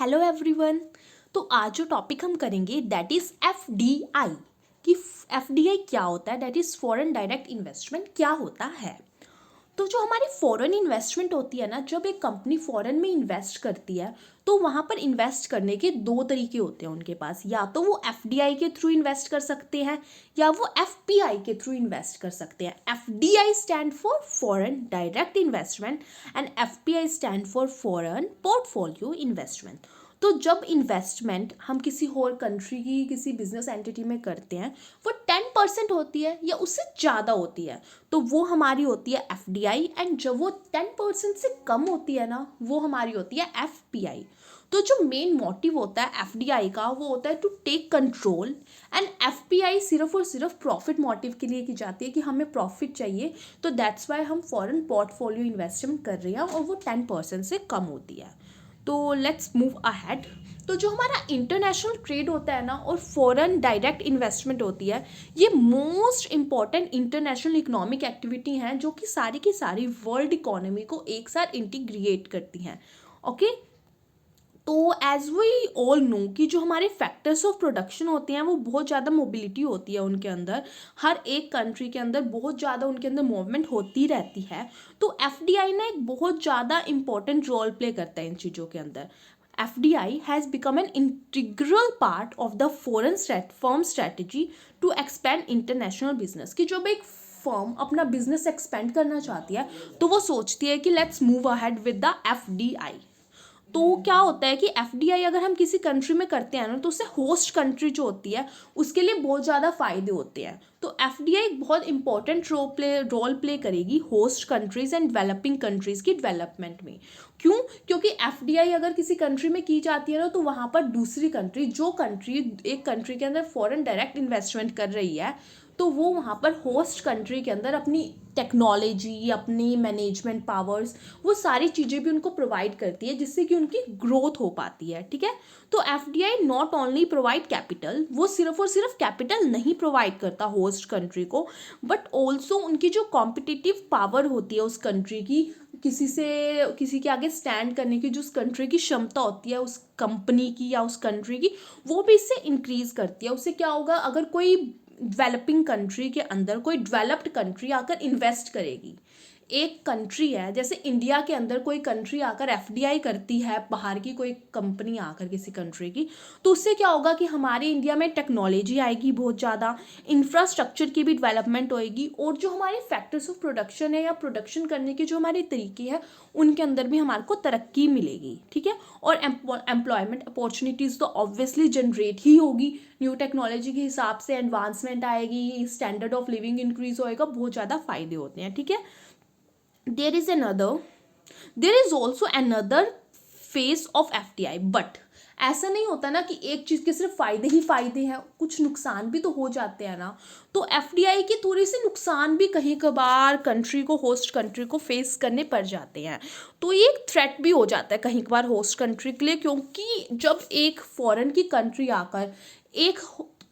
Hello everyone. तो आज जो टॉपिक हम करेंगे दैट इज़ एफडीआई कि एफडीआई क्या होता है, that is foreign direct investment क्या होता है। तो जो हमारी फॉरेन इन्वेस्टमेंट होती है ना, जब एक कंपनी फॉरेन में इन्वेस्ट करती है तो वहाँ पर इन्वेस्ट करने के दो तरीके होते हैं उनके पास। या तो वो एफडीआई के थ्रू इन्वेस्ट कर सकते हैं या वो एफपीआई के थ्रू इन्वेस्ट कर सकते हैं। FDI stand for foreign direct investment and FPI stand for foreign portfolio investment. तो जब इन्वेस्टमेंट हम किसी और कंट्री की किसी बिजनेस एंटिटी में करते हैं वो 10% होती है या उससे ज़्यादा होती है तो वो हमारी होती है एफडीआई, एंड जब वो 10% से कम होती है ना वो हमारी होती है एफपीआई। तो जो मेन मोटिव होता है एफडीआई का वो होता है to take control, and FPI सिर्फ और सिर्फ प्रॉफिट मोटिव के लिए की जाती है कि हमें प्रॉफिट चाहिए, तो दैट्स वाई हम फॉरेन पोर्टफोलियो इन्वेस्टमेंट कर रहे हैं और वो 10% से कम होती है। तो लेट्स मूव अहेड। तो जो हमारा इंटरनेशनल ट्रेड होता है ना और फॉरेन डायरेक्ट इन्वेस्टमेंट होती है, ये most important international economic activity हैं जो कि सारी की सारी वर्ल्ड इकोनॉमी को एक साथ इंटीग्रेट करती हैं। ओके, तो एज वी ऑल नो कि जो हमारे फैक्टर्स ऑफ प्रोडक्शन होते हैं वो बहुत ज़्यादा मोबिलिटी होती है उनके अंदर, हर एक कंट्री के अंदर बहुत ज़्यादा उनके अंदर मूवमेंट होती रहती है। तो एफडीआई ना एक बहुत ज़्यादा इंपॉर्टेंट रोल प्ले करता है इन चीज़ों के अंदर। FDI has become an integral part of the foreign firm strategy to expand international business. कि जब एक फर्म अपना बिजनेस एक्सपेंड करना चाहती है तो वो सोचती है कि let's move ahead with the FDI. तो क्या होता है कि एफडीआई अगर हम किसी कंट्री में करते हैं ना तो उससे होस्ट कंट्री जो होती है उसके लिए बहुत ज़्यादा फायदे होते हैं। तो एफडीआई एक बहुत इंपॉर्टेंट रोल प्ले करेगी host countries and developing countries की डेवलपमेंट में। क्यों? क्योंकि एफडीआई अगर किसी कंट्री में की जाती है ना तो वहाँ पर दूसरी कंट्री, जो कंट्री एक कंट्री के अंदर फॉरेन डायरेक्ट इन्वेस्टमेंट कर रही है, तो वो वहाँ पर होस्ट कंट्री के अंदर अपनी टेक्नोलॉजी, अपनी मैनेजमेंट पावर्स, वो सारी चीज़ें भी उनको प्रोवाइड करती है जिससे कि उनकी ग्रोथ हो पाती है। ठीक है, तो FDI not only provide capital, वो सिर्फ और सिर्फ कैपिटल नहीं प्रोवाइड करता होस्ट कंट्री को, बट ऑल्सो उनकी जो कॉम्पिटिटिव पावर होती है उस कंट्री की, किसी के आगे स्टैंड करने की जो उस कंट्री की क्षमता होती है उस कंपनी की या उस कंट्री की, वो भी इससे इंक्रीज करती है। उससे क्या होगा, अगर कोई डेवलपिंग कंट्री के अंदर कोई डेवलप्ड कंट्री आकर इन्वेस्ट करेगी, एक कंट्री है जैसे इंडिया के अंदर कोई कंट्री आकर एफडीआई करती है, बाहर की कोई कंपनी आकर किसी कंट्री की, तो उससे क्या होगा कि हमारे इंडिया में टेक्नोलॉजी आएगी, बहुत ज़्यादा इंफ्रास्ट्रक्चर की भी डेवलपमेंट होएगी, और जो हमारे फैक्टर्स ऑफ प्रोडक्शन है या प्रोडक्शन करने के जो हमारे तरीके हैं उनके अंदर भी हमारे को तरक्की मिलेगी। ठीक है, और एम्प्लॉयमेंट अपॉर्चुनिटीज़ तो ऑब्वियसली जनरेट ही होगी, न्यू टेक्नोलॉजी के हिसाब से एडवांसमेंट आएगी, स्टैंडर्ड ऑफ लिविंग इंक्रीज होएगा, बहुत ज़्यादा फायदे होते हैं। ठीक है, there is another there is also another phase of FDI, but ऐसा नहीं होता ना कि एक चीज़ के सिर्फ फायदे ही फायदे हैं, कुछ नुकसान भी तो हो जाते हैं ना। तो एफडीआई के थोड़े से नुकसान भी कहीं कभार कंट्री को, होस्ट कंट्री को फेस करने पड़ जाते हैं। तो ये एक थ्रेट भी हो जाता है कहीं कभार होस्ट कंट्री के लिए, क्योंकि जब एक फॉरेन की कंट्री आकर एक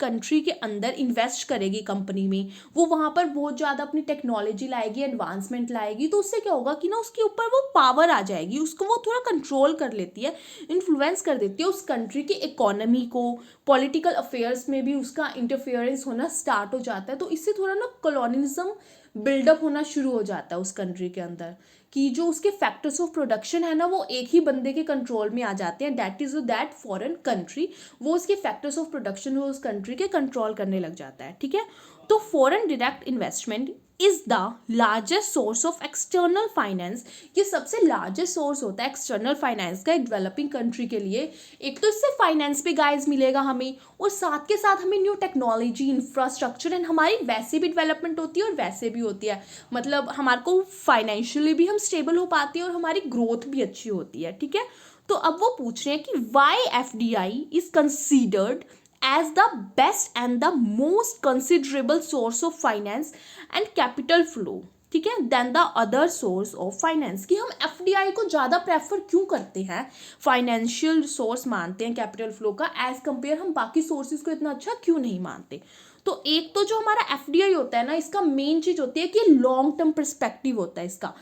कंट्री के अंदर इन्वेस्ट करेगी कंपनी में, वो वहाँ पर बहुत ज़्यादा अपनी टेक्नोलॉजी लाएगी, एडवांसमेंट लाएगी, तो उससे क्या होगा कि ना उसके ऊपर वो पावर आ जाएगी, उसको वो थोड़ा कंट्रोल कर लेती है, इन्फ्लुएंस कर देती है उस कंट्री की इकोनॉमी को, पॉलिटिकल अफेयर्स में भी उसका इंटरफेरेंस होना स्टार्ट हो जाता है। तो इससे थोड़ा ना कॉलोनिज्म बिल्डअप होना शुरू हो जाता है उस कंट्री के अंदर, कि जो उसके फैक्टर्स ऑफ प्रोडक्शन है ना वो एक ही बंदे के कंट्रोल में आ जाते हैं, that is that foreign country, वो उसके फैक्टर्स ऑफ प्रोडक्शन वो उस कंट्री के कंट्रोल करने लग जाता है। ठीक है, तो foreign direct investment is the largest source of external finance. ये सबसे लार्जेस्ट सोर्स होता है एक्सटर्नल फाइनेंस का एक डेवलपिंग कंट्री के लिए। एक तो इससे फाइनेंस भी गाइस मिलेगा हमें, और साथ के साथ हमें न्यू टेक्नोलॉजी, इंफ्रास्ट्रक्चर, एंड हमारी वैसे भी डेवलपमेंट होती है और वैसे भी होती है, मतलब हमारे को फाइनेंशियली भी हम स्टेबल हो पाते हैं और हमारी ग्रोथ भी अच्छी होती है। ठीक है, तो अब वो पूछ रहे हैं कि why FDI is considered as the best and the most considerable source of finance and capital flow, ठीक है, then the other source of finance. कि हम एफडीआई को ज़्यादा प्रेफर क्यों करते हैं, फाइनेंशियल सोर्स मानते हैं कैपिटल फ्लो का, एज कंपेयर हम बाकी सोर्सेज को इतना अच्छा क्यों नहीं मानते। तो एक तो जो हमारा एफडीआई होता है ना, इसका मेन चीज़ होती है कि लॉन्ग टर्म परस्पेक्टिव होता है इसका,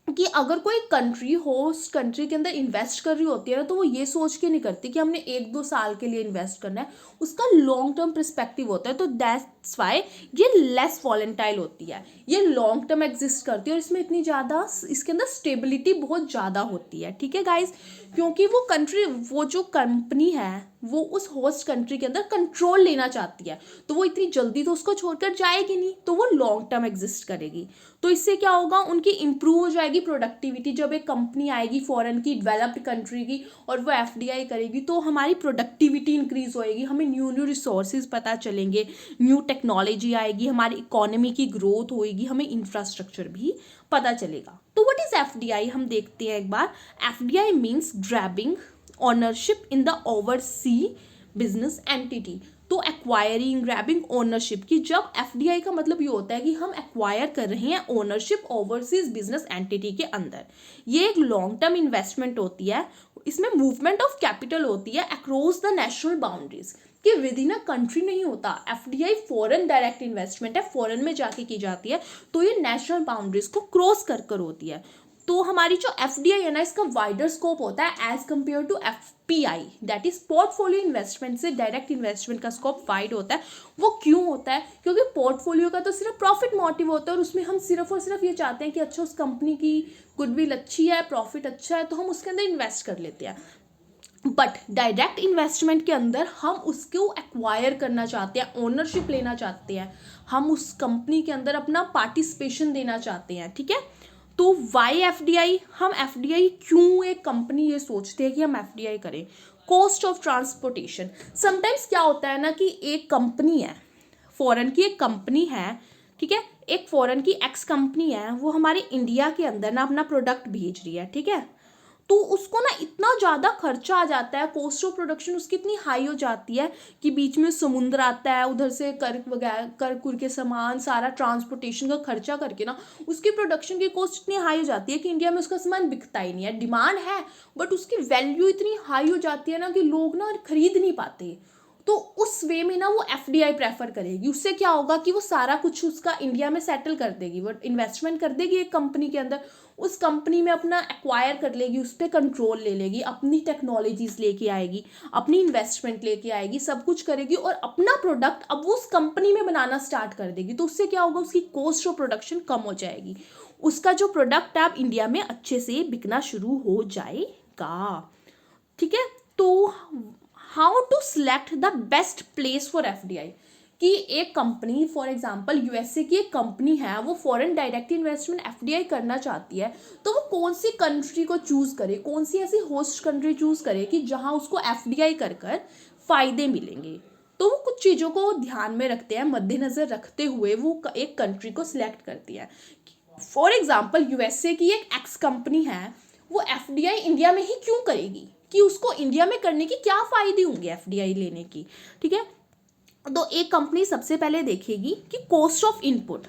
कि अगर कोई कंट्री होस्ट कंट्री के अंदर इन्वेस्ट कर रही होती है ना, तो वो ये सोच के नहीं करती कि हमने 1-2 साल के लिए इन्वेस्ट करना है, उसका लॉन्ग टर्म पर्सपेक्टिव होता है। तो दैट्स वाई ये लेस वॉलेटाइल होती है, ये लॉन्ग टर्म एग्जिस्ट करती है और इसमें इतनी ज़्यादा, इसके अंदर स्टेबिलिटी बहुत ज़्यादा होती है। ठीक है गाइज, क्योंकि वो कंट्री, वो जो कंपनी है वो उस होस्ट कंट्री के अंदर कंट्रोल लेना चाहती है, तो वो इतनी जल्दी तो उसको छोड़कर जाएगी नहीं, तो वो लॉन्ग टर्म एग्जिस्ट करेगी। तो इससे क्या होगा, उनकी इंप्रूव हो जाएगी प्रोडक्टिविटी। जब एक कंपनी आएगी फॉरेन की, डेवलप्ड कंट्री की, और वो एफडीआई करेगी, तो हमारी प्रोडक्टिविटी इंक्रीज होएगी, हमें न्यू न्यू रिसोर्सेज पता चलेंगे, न्यू टेक्नोलॉजी आएगी, हमारी इकोनॉमी की ग्रोथ होएगी, हमें इंफ्रास्ट्रक्चर भी पता चलेगा। तो व्हाट इज एफडीआई, हम देखते हैं एक बार। FDI means grabbing ownership in the overseas business entity. तो एक्वायरिंग, ग्रैबिंग ओनरशिप की, जब एफडीआई का मतलब ये होता है कि हम एक्वायर कर रहे हैं ओनरशिप ओवरसीज बिजनेस एंटिटी के अंदर। ये एक लॉन्ग टर्म इन्वेस्टमेंट होती है, इसमें मूवमेंट ऑफ कैपिटल होती है अक्रॉस द नेशनल बाउंड्रीज, कि विद इन अ कंट्री नहीं होता। एफडीआई फॉरेन डायरेक्ट इन्वेस्टमेंट है, फॉरेन में जाके की जाती है, तो ये नेशनल बाउंड्रीज को क्रॉस कर होती है। तो हमारी जो एफडीआई है ना, इसका वाइडर स्कोप होता है as compare to FPI, that is portfolio investment से डायरेक्ट इन्वेस्टमेंट का स्कोप वाइड होता है। वो क्यों होता है, क्योंकि पोर्टफोलियो का तो सिर्फ प्रॉफिट मोटिव होता है, और उसमें हम सिर्फ और सिर्फ ये चाहते हैं कि अच्छा, उस कंपनी की गुडविल अच्छी है, प्रॉफिट अच्छा है, तो हम उसके अंदर इन्वेस्ट कर लेते हैं। बट डायरेक्ट इन्वेस्टमेंट के अंदर हम उसको एक्वायर करना चाहते हैं, ओनरशिप लेना चाहते हैं, हम उस कंपनी के अंदर अपना पार्टिसिपेशन देना चाहते हैं। ठीक है, तो वाई एफडीआई, हम एफडीआई क्यों, एक कंपनी ये सोचते हैं कि हम एफडीआई करें। कॉस्ट ऑफ ट्रांसपोर्टेशन, समटाइम्स क्या होता है ना कि एक कंपनी है, फॉरेन की एक कंपनी है, ठीक है, एक फॉरेन की एक्स कंपनी है, वो हमारे इंडिया के अंदर ना अपना प्रोडक्ट भेज रही है। ठीक है, तो उसको ना इतना ज़्यादा खर्चा आ जाता है, कॉस्ट ऑफ प्रोडक्शन उसकी इतनी हाई हो जाती है कि बीच में समुद्र आता है, उधर से कर वगैरह कर कुर के सामान, सारा ट्रांसपोर्टेशन का खर्चा करके ना उसकी प्रोडक्शन की कॉस्ट इतनी हाई हो जाती है कि इंडिया में उसका सामान बिकता ही नहीं है। डिमांड है बट उसकी वैल्यू इतनी हाई हो जाती है ना कि लोग ना खरीद नहीं पाते। तो उस वे में ना वो एफडीआई प्रेफर करेगी। उससे क्या होगा कि वो सारा कुछ उसका इंडिया में सेटल कर देगी, वो इन्वेस्टमेंट कर देगी एक कंपनी के अंदर, उस कंपनी में अपना एक्वायर कर लेगी, उस पर कंट्रोल ले लेगी, अपनी टेक्नोलॉजीज लेके आएगी, अपनी इन्वेस्टमेंट लेके आएगी, सब कुछ करेगी, और अपना प्रोडक्ट अब उस कंपनी में बनाना स्टार्ट कर देगी। तो उससे क्या होगा, उसकी कॉस्ट ऑफ प्रोडक्शन कम हो जाएगी, उसका जो प्रोडक्ट है अब इंडिया में अच्छे से बिकना शुरू हो जाएगा। ठीक है, तो how to select the best place for FDI, कि एक कंपनी, फॉर एग्जांपल यूएसए की एक कंपनी है, वो फॉरेन डायरेक्ट इन्वेस्टमेंट एफडीआई करना चाहती है, तो वो कौन सी कंट्री को चूज करे, कौन सी ऐसी होस्ट कंट्री चूज करे कि जहां उसको एफडीआई कर कर फायदे मिलेंगे। तो वो कुछ चीज़ों को ध्यान में रखते हैं, मद्देनजर रखते हुए वो एक कंट्री को सिलेक्ट करती है। फॉर एग्जाम्पल यूएसए की एक एक्स कंपनी है, वो एफडीआई इंडिया में ही क्यों करेगी, कि उसको इंडिया में करने की क्या फायदे होंगे एफडीआई लेने की। ठीक है, तो एक कंपनी सबसे पहले देखेगी कि कॉस्ट ऑफ इनपुट,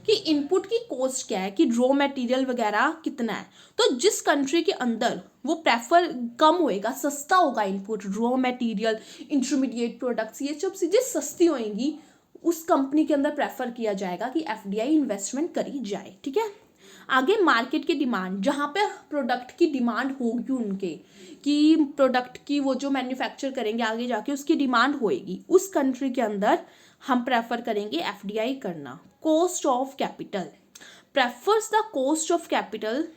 कि इनपुट की कॉस्ट क्या है, कि रॉ मटेरियल वगैरह कितना है। तो जिस कंट्री के अंदर वो प्रेफर कम होएगा, सस्ता होगा input, raw material, intermediate products, ये सब चीज़ें सस्ती होएंगी, उस कंपनी के अंदर प्रेफर किया जाएगा कि एफडीआई इन्वेस्टमेंट करी जाए। ठीक है, आगे मार्केट की डिमांड, जहाँ पे प्रोडक्ट की डिमांड होगी उनके, कि प्रोडक्ट की वो जो मैन्युफैक्चर करेंगे आगे जाके उसकी डिमांड होएगी, उस कंट्री के अंदर हम प्रेफर करेंगे एफडीआई करना। Cost of capital, prefers the cost of capital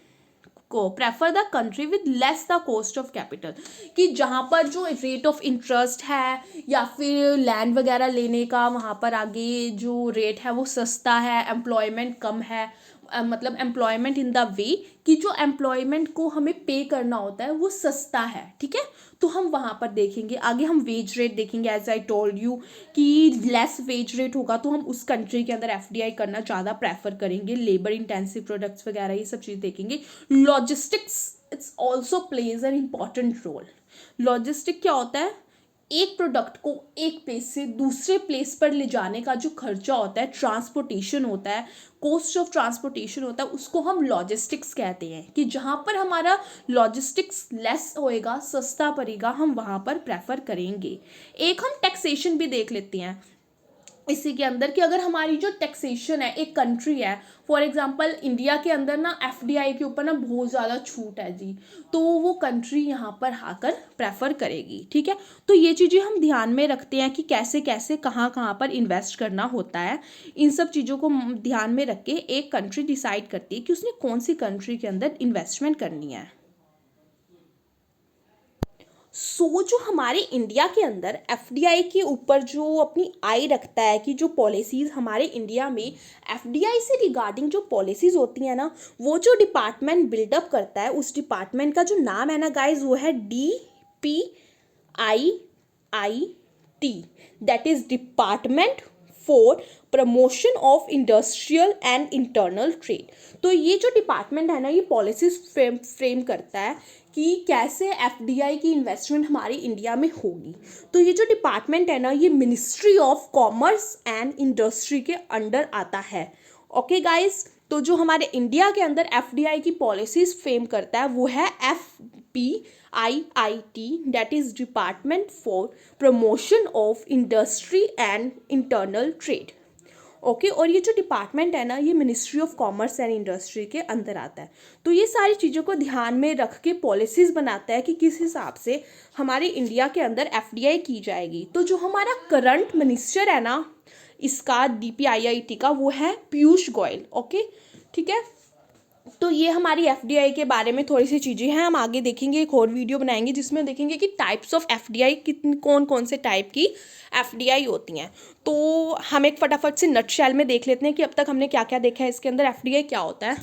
को, prefer the country with less the cost of capital, कि जहाँ पर जो रेट ऑफ इंटरेस्ट है या फिर लैंड वगैरह लेने का वहाँ पर आगे जो रेट है वो सस्ता है, एम्प्लॉयमेंट कम है, मतलब एम्प्लॉयमेंट इन द वे कि जो एम्प्लॉयमेंट को हमें पे करना होता है वो सस्ता है। ठीक है, तो हम वहाँ पर देखेंगे। आगे हम वेज रेट देखेंगे, एज आई टोल्ड यू कि लेस वेज रेट होगा तो हम उस कंट्री के अंदर एफडीआई करना ज़्यादा प्रेफर करेंगे। लेबर इंटेंसिव प्रोडक्ट्स वगैरह ये सब चीज़ देखेंगे। Logistics it's also plays an important role. Logistic क्या होता है, एक प्रोडक्ट को एक प्लेस से दूसरे प्लेस पर ले जाने का जो खर्चा होता है, ट्रांसपोर्टेशन होता है, कॉस्ट ऑफ ट्रांसपोर्टेशन होता है, उसको हम लॉजिस्टिक्स कहते हैं। कि जहाँ पर हमारा लॉजिस्टिक्स लेस होएगा, सस्ता पड़ेगा, हम वहाँ पर प्रेफर करेंगे। एक हम टैक्सेशन भी देख लेते हैं। इसी के अंदर कि अगर हमारी जो टैक्सेशन है, एक कंट्री है फॉर एग्जांपल इंडिया के अंदर ना एफडीआई के ऊपर ना बहुत ज़्यादा छूट है जी, तो वो कंट्री यहाँ पर आकर प्रेफर करेगी। ठीक है, तो ये चीज़ें हम ध्यान में रखते हैं कि कैसे कैसे कहाँ कहाँ पर इन्वेस्ट करना होता है। इन सब चीज़ों को ध्यान में रख के एक कंट्री डिसाइड करती है कि उसने कौन सी कंट्री के अंदर इन्वेस्टमेंट करनी है। जो हमारे इंडिया के अंदर एफडीआई के ऊपर जो अपनी आई रखता है कि जो पॉलिसीज़ हमारे इंडिया में एफडीआई से रिगार्डिंग जो पॉलिसीज़ होती हैं ना, वो जो डिपार्टमेंट बिल्डअप करता है, उस डिपार्टमेंट का जो नाम है ना गाइज, वो है DPIIT, that is department for promotion of industrial and internal trade. तो ये जो डिपार्टमेंट है ना, ये पॉलिसीज फ्रेम करता है कि कैसे एफडीआई की इन्वेस्टमेंट हमारी इंडिया में होगी। तो ये जो डिपार्टमेंट है ना, ये ministry of commerce and industry के अंडर आता है। ओके गाइस, तो जो हमारे इंडिया के अंदर एफडीआई की पॉलिसीज फ्रेम करता है वो है FPIIT, that is department for promotion of industry and internal trade. Okay, और ये जो डिपार्टमेंट है ना, ये ministry of commerce and industry के अंदर आता है। तो ये सारी चीज़ों को ध्यान में रख के पॉलिसीज़ बनाता है कि किस हिसाब से हमारे इंडिया के अंदर एफडीआई की जाएगी। तो जो हमारा करंट मिनिस्टर है ना इसका DPIIT का, वो है पीयूष गोयल। ओके, ठीक है, तो ये हमारी एफडीआई के बारे में थोड़ी सी चीज़ें हैं। हम आगे देखेंगे, एक और वीडियो बनाएंगे जिसमें देखेंगे कि टाइप्स ऑफ एफडीआई कितनी कौन कौन से टाइप की एफडीआई होती हैं। तो हम एक फटाफट से नटशेल में देख लेते हैं कि अब तक हमने क्या क्या देखा है इसके अंदर, एफडीआई क्या होता है।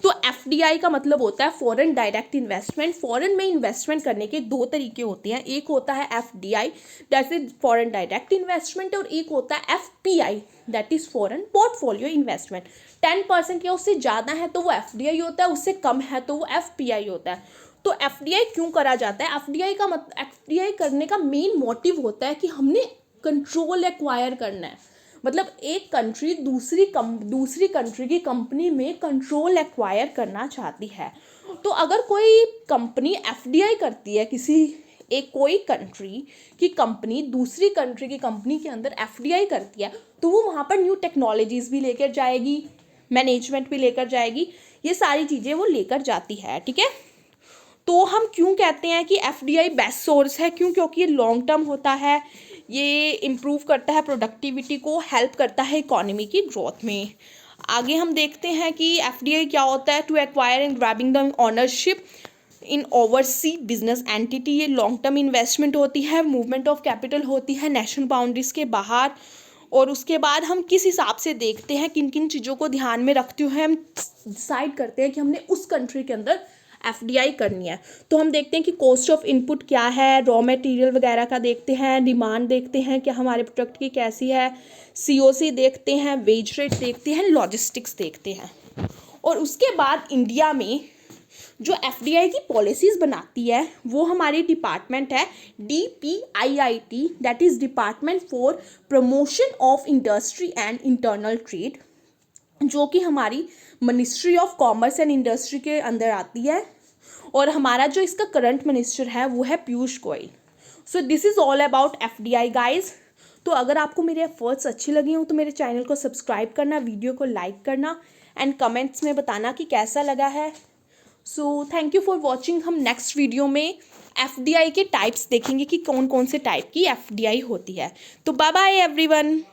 तो एफडीआई का मतलब होता है फॉरेन डायरेक्ट इन्वेस्टमेंट। फॉरेन में इन्वेस्टमेंट करने के दो तरीके होते हैं, एक होता है FDI that is foreign direct investment, और एक होता है FPI that is foreign portfolio investment. 10% या उससे ज़्यादा है तो वो एफडीआई होता है, उससे कम है तो वो एफपीआई होता है। तो एफडीआई क्यों करा जाता है? एफडीआई करने का मेन मोटिव होता है कि हमने कंट्रोल एक्वायर करना है, मतलब एक कंट्री दूसरी कंट्री की कंपनी में कंट्रोल एक्वायर करना चाहती है। तो अगर कोई कंपनी एफडीआई करती है, कोई कंट्री की कंपनी दूसरी कंट्री की कंपनी के अंदर एफडीआई करती है, तो वो वहाँ पर न्यू टेक्नोलॉजीज भी लेकर जाएगी, मैनेजमेंट भी लेकर जाएगी, ये सारी चीज़ें वो लेकर जाती है। ठीक है, तो हम क्यों कहते हैं कि एफडीआई बेस्ट सोर्स है? क्योंकि ये लॉन्ग टर्म होता है, ये इम्प्रूव करता है प्रोडक्टिविटी को, हेल्प करता है इकोनॉमी की ग्रोथ में। आगे हम देखते हैं कि एफडीआई क्या होता है। To acquire and grabbing the ownership in oversea business entity, ये लॉन्ग टर्म इन्वेस्टमेंट होती है, मूवमेंट ऑफ कैपिटल होती है नेशनल बाउंड्रीज के बाहर। और उसके बाद हम किस हिसाब से देखते हैं, किन किन चीज़ों को ध्यान में रखते हुए हम डिसाइड करते हैं कि हमने उस कंट्री के अंदर एफडीआई करनी है। तो हम देखते हैं कि कॉस्ट ऑफ इनपुट क्या है, रॉ मटेरियल वगैरह का देखते हैं, डिमांड देखते हैं कि हमारे प्रोडक्ट की कैसी है, सीओसी देखते हैं, वेज रेट देखते हैं, लॉजिस्टिक्स देखते हैं। और उसके बाद इंडिया में जो एफडीआई की पॉलिसीज़ बनाती है वो हमारी डिपार्टमेंट है DPIIT, that is department for promotion of industry and internal trade, जो कि हमारी ministry of commerce and industry के अंदर आती है। और हमारा जो इसका करंट मिनिस्टर है वो है Piyush Goyal. So this is all about FDI guys. तो अगर आपको मेरे एफर्ट्स अच्छी लगी हो तो मेरे चैनल को सब्सक्राइब करना, वीडियो को लाइक करना एंड कमेंट्स में बताना कि कैसा लगा है। So thank you for watching. हम नेक्स्ट वीडियो में एफडीआई के टाइप्स देखेंगे कि कौन कौन से टाइप की एफडीआई होती है। तो बाय बाय एवरीवन।